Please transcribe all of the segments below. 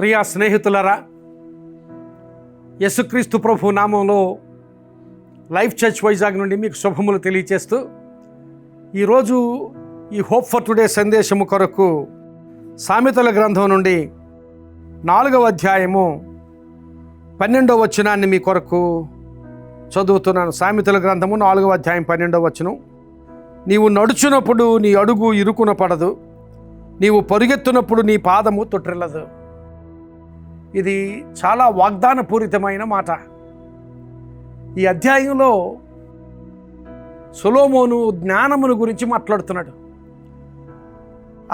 ప్రియా స్నేహితులరా, యేసుక్రీస్తు ప్రభు నామంలో life church Vizag నుండి మీకు శుభములు తెలియచేస్తూ ఈరోజు ఈ హోప్ ఫర్ టుడే సందేశము కొరకు సామెతల గ్రంథం నుండి 4వ అధ్యాయము 12వ వచనాన్ని మీ కొరకు చదువుతున్నాను. సామెతల గ్రంథము 4వ అధ్యాయం 12వ వచనం. నీవు నడుచునప్పుడు నీ అడుగు ఇరుకున పడదు, నీవు పరుగెత్తునప్పుడు నీ పాదము తొట్టిల్లదు. ఇది చాలా వాగ్దానపూరితమైన మాట. ఈ అధ్యాయంలో సొలొమోను జ్ఞానమును గురించి మాట్లాడుతున్నాడు.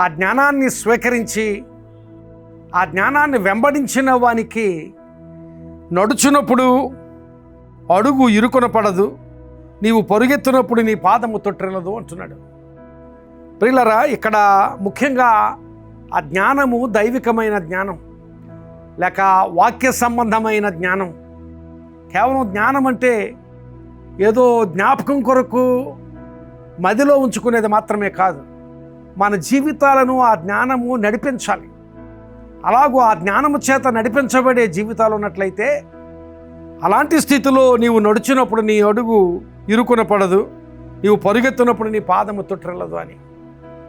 ఆ జ్ఞానాన్ని స్వీకరించి ఆ జ్ఞానాన్ని వెంబడించిన వానికి నడుచునప్పుడు అడుగు ఇరుకున పడదు, నీవు పరుగెత్తునప్పుడు నీ పాదము తొట్టిల్లదు అంటున్నాడు. ప్రియులరా, ఇక్కడ ముఖ్యంగా ఆ జ్ఞానము దైవికమైన జ్ఞానం లేక వాక్య సంబంధమైన జ్ఞానం. కేవలం జ్ఞానం అంటే ఏదో జ్ఞాపకం కొరకు మదిలో ఉంచుకునేది మాత్రమే కాదు, మన జీవితాలను ఆ జ్ఞానము నడిపించాలి. అలాగూ ఆ జ్ఞానము చేత నడిపించబడే జీవితాలు ఉన్నట్లయితే అలాంటి స్థితిలో నీవు నడిచినప్పుడు నీ అడుగు ఇరుకున పడదు, నీవు పరుగెత్తునప్పుడు నీ పాదము తొట్టిల్లదు అని.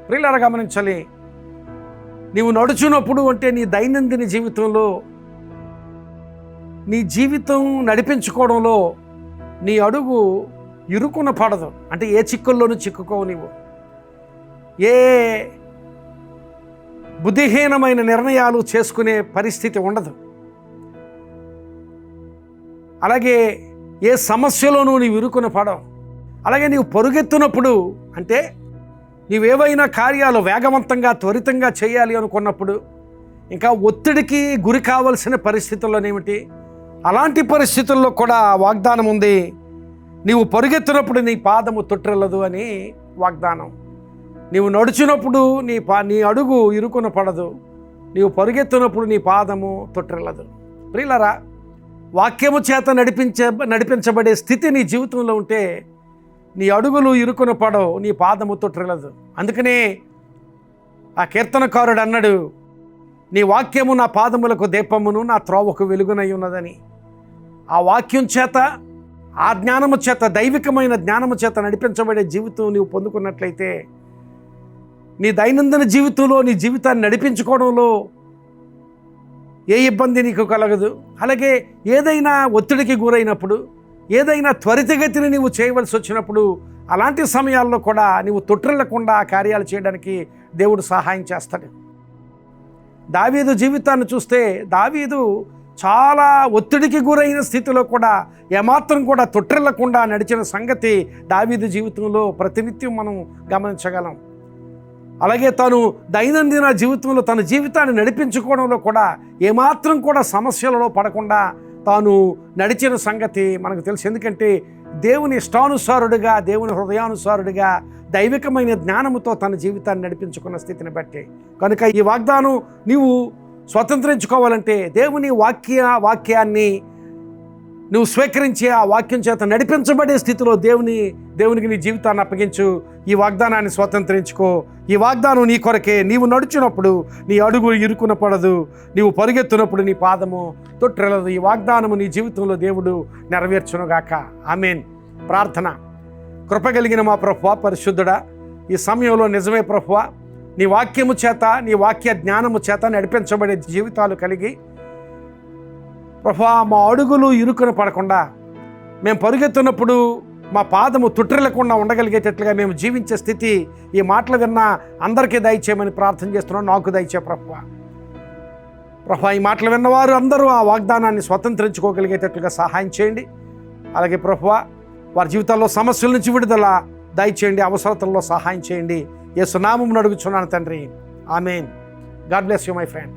ప్రియులారా, గమనించాలి. నీవు నడుచున్నప్పుడు అంటే నీ దైనందిన జీవితంలో నీ జీవితం నడిపించుకోవడంలో నీ అడుగు ఇరుకున పడదు. అంటే ఏ చిక్కుల్లోనూ చిక్కుకోవు, నీవు ఏ బుద్ధిహీనమైన నిర్ణయాలు చేసుకునే పరిస్థితి ఉండదు. అలాగే ఏ సమస్యలోనూ నీవు ఇరుకున పడవు. అలాగే నీవు పరుగెత్తునప్పుడు అంటే నీవేవైనా కార్యాలు వేగవంతంగా త్వరితంగా చేయాలి అనుకున్నప్పుడు, ఇంకా ఒత్తిడికి గురి కావలసిన పరిస్థితుల్లోనేమిటి, అలాంటి పరిస్థితుల్లో కూడా వాగ్దానం ఉంది. నీవు పరుగెత్తినప్పుడు నీ పాదము తొట్టిల్లదు అని వాగ్దానం. నీవు నడుచున్నప్పుడు నీ అడుగు ఇరుకున పడదు, నీవు పరుగెత్తినప్పుడు నీ పాదము తొట్టిల్లదు. ప్రియులరా, వాక్యము చేత నడిపించబడే స్థితి నీ జీవితంలో ఉంటే నీ అడుగులు ఇరుకున పడవు, నీ పాదము తొట్టిల్లదు. అందుకనే ఆ కీర్తనకారుడు అన్నాడు, నీ వాక్యము నా పాదములకు దీపమును నా త్రోవకు వెలుగునై ఉన్నదని. ఆ వాక్యం చేత, ఆ జ్ఞానము చేత, దైవికమైన జ్ఞానము చేత నడిపించబడే జీవితం నీవు పొందుకున్నట్లయితే నీ దైనందిన జీవితంలో నీ జీవితాన్ని నడిపించుకోవడంలో ఏ ఇబ్బంది నీకు కలగదు. అలాగే ఏదైనా ఒత్తిడికి గురైనప్పుడు, ఏదైనా త్వరితగతిని నీవు చేయవలసి వచ్చినప్పుడు, అలాంటి సమయాల్లో కూడా నీవు తొట్టిల్లకుండా కార్యాలు చేయడానికి దేవుడు సహాయం చేస్తాడు. దావీదు జీవితాన్ని చూస్తే దావీదు చాలా ఒత్తిడికి గురైన స్థితిలో కూడా ఏమాత్రం కూడా తొట్టిల్లకుండా నడిచిన సంగతి దావీదు జీవితంలో ప్రతినిత్యం మనం గమనించగలం. అలాగే తను దైనందిన జీవితంలో తన జీవితాన్ని నడిపించుకోవడంలో కూడా ఏమాత్రం కూడా సమస్యలలో పడకుండా తాను నడిచిన సంగతి మనకు తెలుసు. ఎందుకంటే దేవుని ఇష్టానుసారుడిగా, దేవుని హృదయానుసారుడిగా, దైవికమైన జ్ఞానముతో తన జీవితాన్ని నడిపించుకున్న స్థితిని బట్టి. కనుక ఈ వాగ్దానం నీవు స్వతంత్రించుకోవాలంటే దేవుని వాక్యాన్ని నువ్వు స్వీకరించి ఆ వాక్యం చేత నడిపించబడే స్థితిలో దేవునికి నీ జీవితాన్ని అప్పగించు. ఈ వాగ్దానాన్ని స్వతంత్రించుకో. ఈ వాగ్దానం నీ కొరకే. నీవు నడుచున్నప్పుడు నీ అడుగు ఇరుకున పడదు, నీవు పరుగెత్తునప్పుడు నీ పాదము తొట్టిల్లదు. ఈ వాగ్దానము నీ జీవితంలో దేవుడు నెరవేర్చునుగాక. ఆమేన్. ప్రార్థన. కృపగలిగిన మా ప్రభువా, పరిశుద్ధుడా, ఈ సమయంలో నిజమే ప్రభువా, నీ వాక్యము చేత, నీ వాక్య జ్ఞానము చేత నడిపించబడే జీవితాలు కలిగి ప్రభువా, మా అడుగులు ఇరుకున పడకుండా, మేము పరుగెత్తున్నప్పుడు మా పాదము తొట్టిల్లకుండా ఉండగలిగేటట్లుగా మేము జీవించే స్థితి ఈ మాటలు విన్న అందరికీ దయచేయమని ప్రార్థన చేస్తున్నాం. నాకు దయచే ప్రభువా. ఈ మాటలు విన్నవారు అందరూ ఆ వాగ్దానాన్ని స్వతంత్రించుకోగలిగేటట్లుగా సహాయం చేయండి. అలాగే ప్రభువా, వారి జీవితాల్లో సమస్యల నుంచి విడుదల దయచేయండి, అవసరతల్లో సహాయం చేయండి. యేసు నామమున అడుగుచున్నాను తండ్రి. ఆమేన్. God bless you my friend.